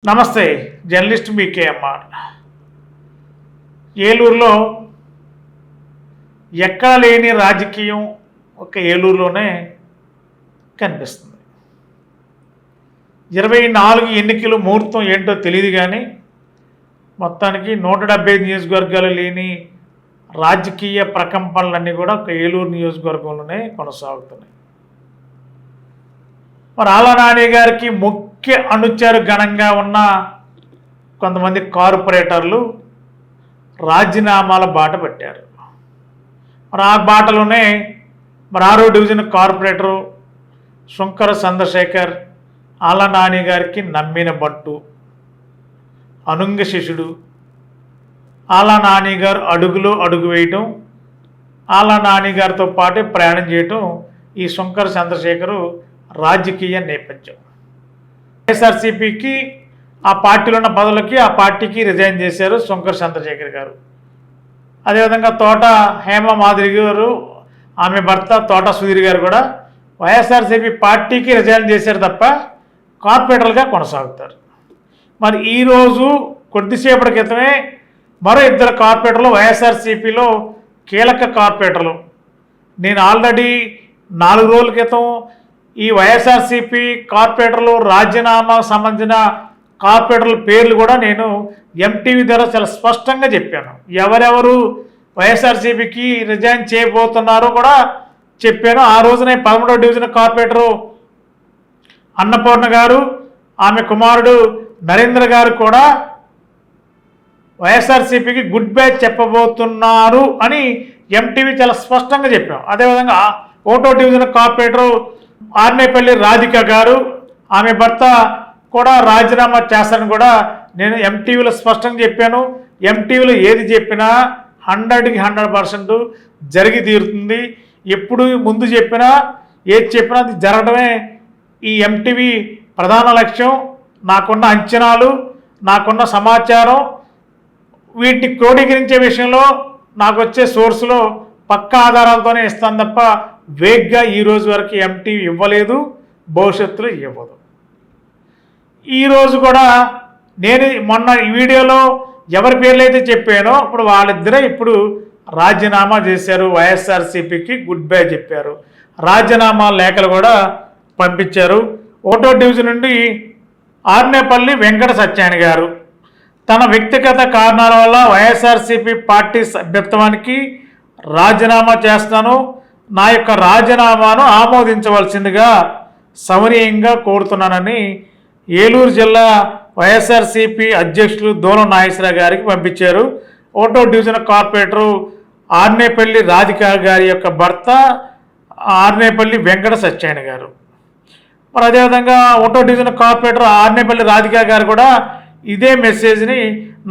నమస్తే, జర్నలిస్ట్ మీకేఎంఆర్. ఏలూరులో ఎక్కడ లేని రాజకీయం ఒక ఏలూరులోనే కనిపిస్తుంది. 24 ఎన్నికలు ముహూర్తం ఏంటో తెలియదు, కానీ మొత్తానికి 175 నియోజకవర్గాలు లేని రాజకీయ ప్రకంపనలన్నీ కూడా ఒక ఏలూరు నియోజకవర్గంలోనే కొనసాగుతున్నాయి. మరి ఆళ్ల నాని గారికి ముఖ్య అనుచరు గణంగా ఉన్న కొంతమంది కార్పొరేటర్లు రాజీనామాల బాట పట్టారు. మరి ఆ బాటలోనే 6వ డివిజన్ కార్పొరేటరు శుంకర చంద్రశేఖర్ ఆళ్ల నాని గారికి నమ్మిన బట్టు, అనుంగ శిష్యుడు. ఆళ్ల నాని గారు అడుగులో అడుగు వేయటం, ఆళ్ల నాని గారితో పాటు ప్రయాణం చేయటం ఈ శుంకర చంద్రశేఖరు రాజకీయ నేపథ్యం. వైఎస్ఆర్సీపీకి ఆ పార్టీలో ఉన్న పదవులకి ఆ పార్టీకి రిజైన్ చేశారు శుంకర చంద్రశేఖర్ గారు. అదేవిధంగా తోట హేమ మాధురి గారు, ఆమె భర్త తోట సుధీర్ గారు కూడా వైఎస్ఆర్సీపీ పార్టీకి రిజైన్ చేశారు తప్ప కార్పొరేటర్లుగా కొనసాగుతారు. మరి ఈరోజు కొద్దిసేపటి క్రితమే మరో 2 కార్పొరేటర్లు వైఎస్ఆర్సీపీలో కీలక కార్పొరేటర్లు. నేను ఆల్రెడీ 4 రోజుల క్రితం ఈ వైఎస్ఆర్సీపీ కార్పొరేటర్లు రాజీనామాకు సంబంధించిన కార్పొరేటర్ల పేర్లు కూడా నేను ఎంటీవీ ద్వారా చాలా స్పష్టంగా చెప్పాను. ఎవరెవరు వైఎస్ఆర్సీపీకి రిజైన్ చేయబోతున్నారో కూడా చెప్పాను. ఆ రోజునే 13వ డివిజన్ కార్పొరేటరు అన్నపూర్ణ గారు, ఆమె కుమారుడు నరేంద్ర గారు కూడా వైఎస్ఆర్సీపీకి గుడ్ బై చెప్పబోతున్నారు అని ఎంటీవీ చాలా స్పష్టంగా చెప్పాం. అదేవిధంగా 1వ డివిజన్ కార్పొరేటరు ఆర్నేపల్లి రాధిక గారు, ఆమె భర్త కూడా రాజీనామా చేస్తారని కూడా నేను ఎంటీవీలో స్పష్టంగా చెప్పాను. ఎంటీవీలో ఏది చెప్పినా 100కి 100% జరిగి తీరుతుంది. ఎప్పుడు ముందు చెప్పినా ఏది చెప్పినా అది జరగడమే ఈ ఎంటీవీ ప్రధాన లక్ష్యం. నాకున్న అంచనాలు, నాకున్న సమాచారం, వీటిని క్రోడీకరించే విషయంలో నాకు వచ్చే సోర్సులో పక్కా ఆధారాలతోనే ఇస్తాను తప్ప వేగ్గా ఈరోజు వరకు ఎంటీవీ ఇవ్వలేదు, భవిష్యత్తులో ఇవ్వదు. ఈరోజు కూడా నేను మొన్న ఈ వీడియోలో ఎవరి పేర్లు అయితే చెప్పానో ఇప్పుడు వాళ్ళిద్దరే ఇప్పుడు రాజీనామా చేశారు, వైఎస్ఆర్సీపీకి గుడ్ బై చెప్పారు. రాజీనామా లేఖలు కూడా పంపించారు. 1వ డివిజన్ నుండి ఆర్నేపల్లి వెంకట సత్యాని గారు తన వ్యక్తిగత కారణాల వల్ల వైఎస్ఆర్సీపీ పార్టీ సభ్యత్వానికి రాజీనామా చేస్తాను, నా యొక్క రాజీనామాను ఆమోదించవలసిందిగా సవనీయంగా కోరుతున్నానని ఏలూరు జిల్లా వైఎస్ఆర్సీపీ అధ్యక్షులు దూలం నాగేశ్వరరావు గారికి పంపించారు. 1వ డివిజన్ కార్పొరేటరు ఆర్నేపల్లి రాధిక గారి యొక్క భర్త ఆర్నేపల్లి వెంకట సత్యాయన గారు. మరి అదేవిధంగా 1వ డివిజన్ కార్పొరేటర్ ఆర్నేపల్లి రాధిక గారు కూడా ఇదే మెసేజ్ని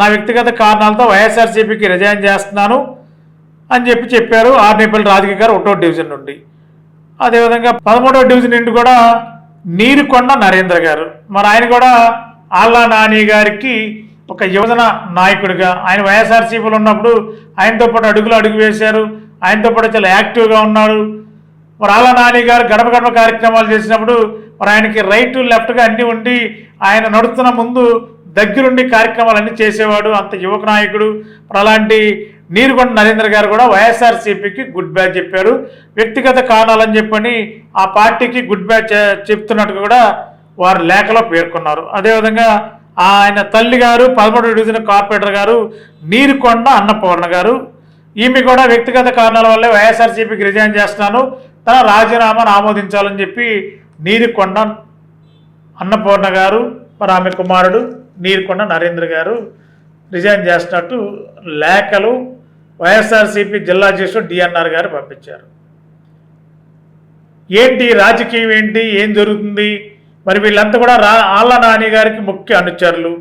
నా వ్యక్తిగత కారణాలతో వైఎస్ఆర్సీపీకి రిజైన్ చేస్తున్నాను అని చెప్పారు ఆర్నేపల్లి రాధిక గారు 1వ డివిజన్ నుండి. అదేవిధంగా 13వ డివిజన్ నుండి కూడా నీరుకొండ నరేంద్ర గారు, మరి ఆయన కూడా ఆళ్ల నాని గారికి ఒక యువజన నాయకుడిగా ఆయన వైఎస్ఆర్సీపీలో ఉన్నప్పుడు ఆయనతో పాటు అడుగులు అడుగు వేశారు, ఆయనతో పాటు చాలా యాక్టివ్గా ఉన్నారు. మరి ఆళ్ల నాని గారు గడప గడప కార్యక్రమాలు చేసినప్పుడు మరి ఆయనకి రైట్ లెఫ్ట్గా అన్నీ ఉండి ఆయన నడుస్తున్న ముందు దగ్గరుండి కార్యక్రమాలన్నీ చేసేవాడు, అంత యువక నాయకుడు. మరి అలాంటి నీరుకొండ నరేంద్ర గారు కూడా వైఎస్ఆర్సీపీకి గుడ్ బై చెప్పారు. వ్యక్తిగత కారణాలని చెప్పని ఆ పార్టీకి గుడ్ బై చెప్తున్నట్టుగా కూడా వారు లేఖలో పేర్కొన్నారు. అదేవిధంగా ఆయన తల్లి గారు 13వ డివిజన్ కార్పొరేటర్ గారు నీరుకొండ అన్నపూర్ణ గారు, ఈమె కూడా వ్యక్తిగత కారణాల వల్లే వైఎస్ఆర్సీపీకి రిజైన్ చేస్తున్నాను, తన రాజీనామాను ఆమోదించాలని చెప్పి నీరుకొండ అన్నపూర్ణ గారు, మరి ఆమె కుమారుడు నీరుకొండ నరేంద్ర గారు రిజైన్ చేస్తున్నట్టు లేఖలు వైఎస్ఆర్సీపీ జిల్లా అధ్యక్షుడు డిఎన్ఆర్ గారు పంపించారు. ఏంటి రాజకీయం, ఏంటి, ఏం జరుగుతుంది? మరి వీళ్ళంతా కూడా ఆళ్ల నాని గారికి ముఖ్య అనుచరులు.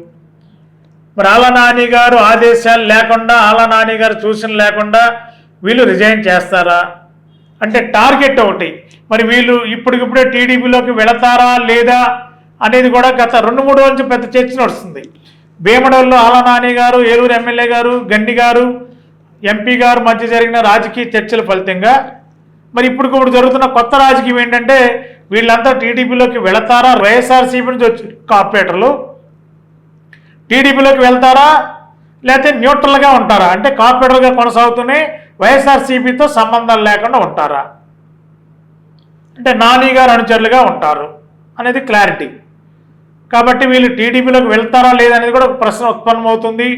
మరి ఆళ్ల నాని గారు ఆదేశాలు లేకుండా, ఆళ్ల నాని గారు సూచన లేకుండా వీళ్ళు రిజైన్ చేస్తారా అంటే టార్గెట్ ఒకటి. మరి వీళ్ళు ఇప్పటికిప్పుడే టీడీపీలోకి వెళతారా లేదా అనేది కూడా గత 2-3 రోజుల నుంచి పెద్ద చర్చ నడుస్తుంది. భీమడోల్లో ఆళ్ల నాని గారు, ఏలూరు ఎమ్మెల్యే గారు, గండి గారు, ఎంపీ గారు మధ్య జరిగిన రాజకీయ చర్చల ఫలితంగా మరి ఇప్పుడు జరుగుతున్న కొత్త రాజకీయం ఏంటంటే వీళ్ళంతా టీడీపీలోకి వెళతారా, వైఎస్ఆర్సీపీ నుంచి వచ్చి కార్పొరేటర్లు టీడీపీలోకి వెళ్తారా లేకపోతే న్యూట్రల్గా ఉంటారా, అంటే కార్పొరేటర్గా కొనసాగుతూనే వైఎస్ఆర్సీపీతో సంబంధాలు లేకుండా ఉంటారా, అంటే నాని గారు అనుచరులుగా ఉంటారు అనేది క్లారిటీ. కాబట్టి వీళ్ళు టీడీపీలోకి వెళ్తారా లేదనేది కూడా ఒక ప్రశ్న ఉత్పన్నమవుతుంది.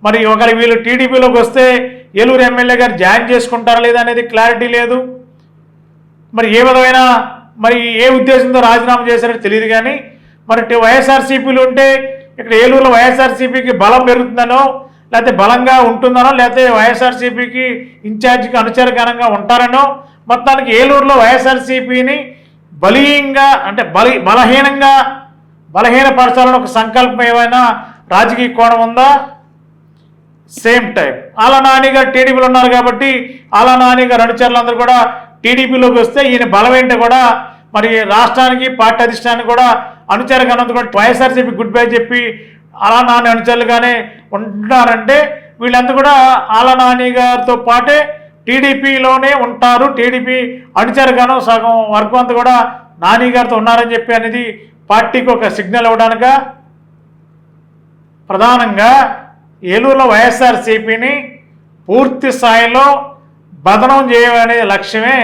మరి ఒకరి వీళ్ళు టీడీపీలోకి వస్తే ఏలూరు ఎమ్మెల్యే గారు జాయిన్ చేసుకుంటారా లేదా అనేది క్లారిటీ లేదు. మరి ఏ విధమైన మరి ఏ ఉద్దేశంతో రాజీనామా చేశారో తెలియదు. కానీ మరి వైఎస్ఆర్సీపీలు ఉంటే ఇక్కడ ఏలూరులో వైఎస్ఆర్సీపీకి బలం పెరుగుతుందనో లేకపోతే బలంగా ఉంటుందనో లేకపోతే వైఎస్ఆర్సీపీకి ఇన్ఛార్జికి అనుచరగణంగా ఉంటారనో, మొత్తానికి ఏలూరులో వైఎస్ఆర్సీపీని బలీయంగా అంటే బలహీనపరచాలని ఒక సంకల్పం ఏమైనా రాజకీయ కోణం ఉందా? సేమ్ టైం ఆలా నాని గారు టీడీపీలో ఉన్నారు కాబట్టి ఆలా నాని గారు అనుచరులందరూ కూడా టీడీపీలోకి వస్తే ఈయన బలం ఏంటో కూడా మరి రాష్ట్రానికి పార్టీ అధిష్టానానికి కూడా అనుచరగణంతో కూడా వైఎస్ఆర్సీపీ గుడ్ బై చెప్పి ఆలా నాని అనుచరులుగానే ఉంటున్నారంటే వీళ్ళంతా కూడా ఆలా నాని గారితో పాటే టీడీపీలోనే ఉంటారు. టీడీపీ అనుచరగణం సగం వర్గం అంతా కూడా నాని గారితో ఉన్నారని చెప్పి అనేది పార్టీకి ఒక సిగ్నల్ ఇవ్వడానిక. ప్రధానంగా ఏలూరులో వైఎస్ఆర్సీపీని పూర్తి స్థాయిలో బదనం చేయమనే లక్ష్యమే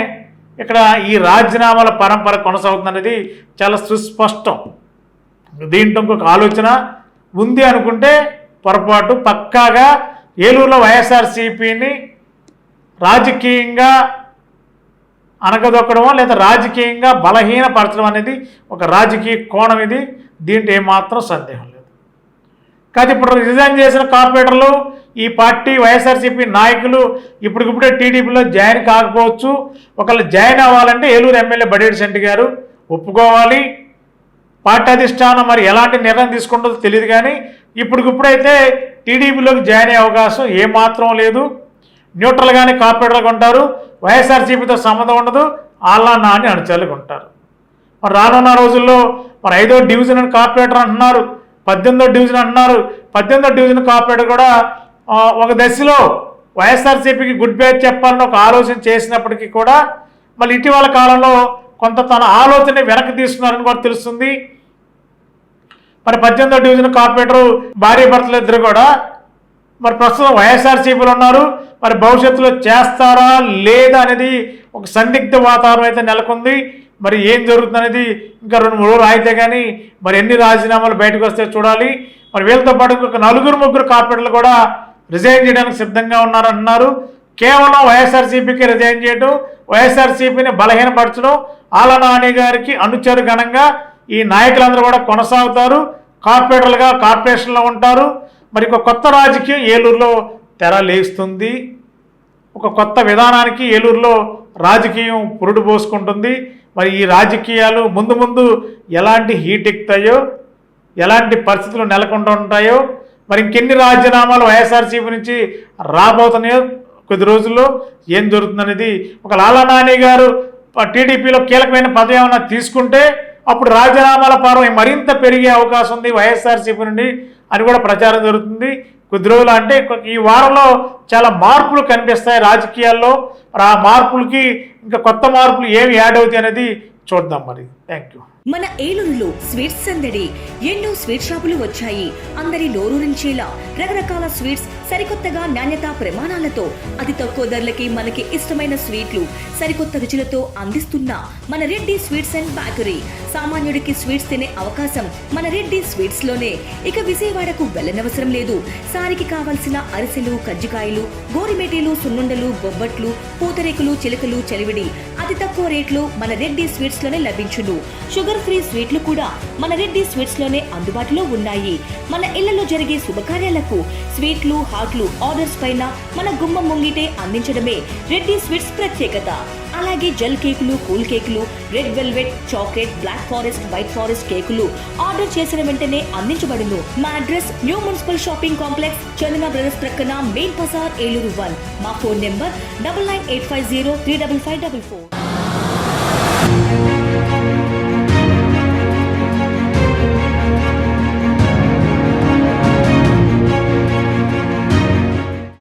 ఇక్కడ ఈ రాజీనామాల పరంపర కొనసాగుతుందనేది చాలా సుస్పష్టం. దీంట్లో ఇంకొక ఆలోచన ఉంది అనుకుంటే పొరపాటు. పక్కాగా ఏలూరులో వైఎస్ఆర్సీపీని రాజకీయంగా అనగదొక్కడమో లేదా రాజకీయంగా బలహీనపరచడం అనేది ఒక రాజకీయ కోణం ఇది. దీంట్లో ఏమాత్రం సందేహం లేదు. కానీ ఇప్పుడు రిజైన్ చేసిన కార్పొరేటర్లు ఈ పార్టీ వైఎస్ఆర్సీపీ నాయకులు ఇప్పటికిప్పుడే టీడీపీలో జాయిన్ కాకపోవచ్చు. ఒకళ్ళు జాయిన్ అవ్వాలంటే ఏలూరు ఎమ్మెల్యే బడేటి శెట్టి గారు ఒప్పుకోవాలి. పార్టీ అధిష్టానం మరి ఎలాంటి నిర్ణయం తీసుకుంటుందో తెలియదు. కానీ ఇప్పటికిప్పుడైతే టీడీపీలోకి జాయిన్ అయ్యే అవకాశం ఏమాత్రం లేదు. న్యూట్రల్గానే కార్పొరేటర్గా ఉంటారు. వైఎస్ఆర్సీపీతో సంబంధం ఉండదు. ఆలా నాని అనుచరులుగా ఉంటారు. మరి రానున్న రోజుల్లో మరి 5వ డివిజన్ అని కార్పొరేటర్ అంటున్నారు, 18వ డివిజన్ అంటున్నారు. 18వ డివిజన్ కార్పొరేటర్ కూడా ఒక దశలో వైఎస్ఆర్సీపీకి గుడ్ బై చెప్పాలని ఒక ఆలోచన చేసినప్పటికీ కూడా మళ్ళీ ఇటీవల కాలంలో కొంత తన ఆలోచన వెనక్కి తీసుకున్నారని కూడా తెలుస్తుంది. మరి 18వ డివిజన్ కార్పొరేటర్ భార్య భర్తలు ఇద్దరు కూడా మరి ప్రస్తుతం వైఎస్ఆర్సీపీలో ఉన్నారు. మరి భవిష్యత్తులో చేస్తారా లేదా అనేది ఒక సందిగ్ధ వాతావరణం అయితే నెలకొంది. మరి ఏం జరుగుతుందనేది ఇంకా 2-3 రోజులు అయితే కానీ మరి ఎన్ని రాజీనామాలు బయటకు వస్తే చూడాలి. మరి వీళ్ళతో పాటు ఇంకొక 4-3 కార్పొరేటర్లు కూడా రిజైన్ చేయడానికి సిద్ధంగా ఉన్నారంటున్నారు. కేవలం వైఎస్ఆర్సీపీకి రిజైన్ చేయడం, వైఎస్ఆర్సీపీని బలహీనపరచడం, ఆలా నాని గారికి అనుచరుగణంగా ఈ నాయకులందరూ కూడా కొనసాగుతారు. కార్పొరేటర్లుగా కార్పొరేషన్లో ఉంటారు. మరి ఒక కొత్త రాజకీయం ఏలూరులో తెర లేస్తుంది. ఒక కొత్త విధానానికి ఏలూరులో రాజకీయం పురుడు పోసుకుంటుంది. మరి ఈ రాజకీయాలు ముందు ముందు ఎలాంటి హీట్ ఎక్కుతాయో, ఎలాంటి పరిస్థితులు నెలకొంటూ ఉంటాయో, మరి ఇంకెన్ని రాజీనామాలు వైఎస్ఆర్సీపీ నుంచి రాబోతున్నాయో కొద్ది రోజుల్లో ఏం జరుగుతుందనేది. ఒక ఆలా నాని గారు టీడీపీలో కీలకమైన పదవి ఏమైనా తీసుకుంటే అప్పుడు రాజీనామాల పర్వం మరింత పెరిగే అవకాశం ఉంది వైఎస్ఆర్సీపీ నుండి అని కూడా ప్రచారం జరుగుతుంది. కొద్ది రోజులు అంటే ఈ వారంలో చాలా మార్పులు కనిపిస్తాయి రాజకీయాల్లో. మరి ఆ మార్పులకి ఇంకా కొత్త మార్పులు ఏమి యాడ్ అవుతాయి అనేది చూద్దాం. మరి థ్యాంక్ యూ. మన ఏలూరులో స్వీట్స్ సందడి. ఎన్నో స్వీట్ షాపులు వచ్చాయి. అందరి నోరూరించేలా రకరకాల స్వీట్స్ సరికొత్తగా నాణ్యతా ప్రమాణాలతో అతి తక్కువ ధరలకి మనకి ఇష్టమైన స్వీట్లు సరికొత్త రుచులతో అందిస్తున్న మన రెడ్డి స్వీట్స్ అండ్ బేకరీ. సామాన్యుడికి స్వీట్స్ తినే అవకాశం మన రెడ్డి స్వీట్స్ లోనే. ఇక విజయవాడకు వెళ్ళనవసరం లేదు. సారికి కావాల్సిన అరిసెలు, కజ్జికాయలు, గోరిమేటీలు, సున్నుండలు, బొబ్బట్లు, పూతరేకులు, చిలకలు, చలివిడి అతి తక్కువ రేట్లు మన రెడ్డి స్వీట్స్ లోనే లభించును. షుగర్ ఫ్రీ స్వీట్లు కూడా మన రెడ్డి స్వీట్స్ లోనే అందుబాటులో ఉన్నాయి. మన ఇళ్లలో జరిగే శుభకార్యాలకు స్వీట్లు, హాట్లు ఆర్డర్స్ పైన మన గుమ్మం ముంగిటే అందించడమే రెడ్డి స్వీట్స్ ప్రత్యేకత. అలాగే జెల్ కేకులు, కూల్ కేకులు, red velvet, chocolate, black forest, white forest కేకులు ఆర్డర్ చేసిన వెంటనే అందించబడును. మా address new municipal shopping complex, Chandana brothers ప్రక్కన మెయిన్ బజార్, ఏలూరు 1. మా ఫోన్ నెంబర్ 9985035544.